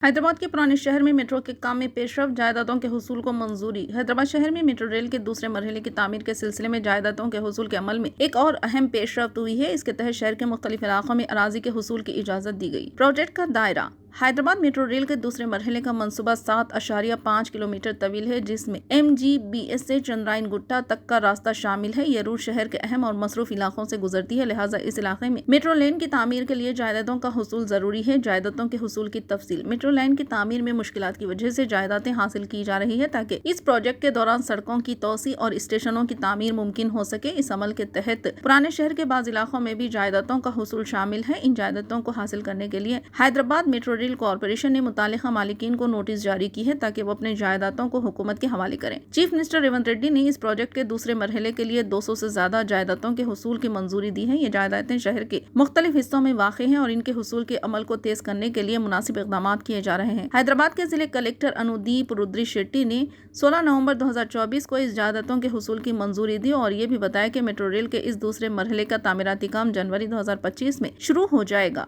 حیدرآباد کے پرانے شہر میں میٹرو کے کام میں پیش رفت، جائیدادوں کے حصول کو منظوری۔ حیدرآباد شہر میں میٹرو ریل کے دوسرے مرحلے کی تعمیر کے سلسلے میں جائیدادوں کے حصول کے عمل میں ایک اور اہم پیش رفت ہوئی ہے۔ اس کے تحت شہر کے مختلف علاقوں میں اراضی کے حصول کی اجازت دی گئی۔ پروجیکٹ کا دائرہ: حیدرآباد میٹرو ریل کے دوسرے مرحلے کا منصوبہ 7.5 کلومیٹر طویل ہے، جس میں MGBS سے چندرائن گٹا تک کا راستہ شامل ہے۔ یہ روٹ شہر کے اہم اور مصروف علاقوں سے گزرتی ہے، لہٰذا اس علاقے میں میٹرو لین کی تعمیر کے لیے جائیدادوں کا حصول ضروری ہے۔ جائیدادوں کے حصول کی تفصیل: میٹرو لین کی تعمیر میں مشکلات کی وجہ سے جائیدادیں حاصل کی جا رہی ہے تاکہ اس پروجیکٹ کے دوران سڑکوں کی توسیع اور اسٹیشنوں کی تعمیر ممکن ہو سکے۔ اس عمل کے تحت پرانے شہر کے بعض علاقوں میں بھی جائیدادوں کا حصول شامل ہے۔ ان جائیدادوں کو حاصل کرنے کے لیے حیدرآباد میٹرو ریل کارپوریشن نے متعلقہ مالکین کو نوٹس جاری کی ہے تاکہ وہ اپنے جائیدادوں کو حکومت کے حوالے کریں۔ چیف منسٹر ریونت ریڈی نے اس پروجیکٹ کے دوسرے مرحلے کے لیے 200 سے زیادہ جائیدادوں کے حصول کی منظوری دی ہے۔ یہ جائیدادیں شہر کے مختلف حصوں میں واقع ہیں اور ان کے حصول کے عمل کو تیز کرنے کے لیے مناسب اقدامات کیے جا رہے ہیں۔ حیدرآباد کے ضلع کلکٹر انودیپ رودری شیٹی نے 16 نومبر 2024 کو اس جائیدادوں کے حصول کی منظوری دی اور یہ بھی بتایا کہ میٹرو ریل کے اس دوسرے مرحلے کا تعمیراتی کام جنوری 2025 میں شروع ہو جائے گا۔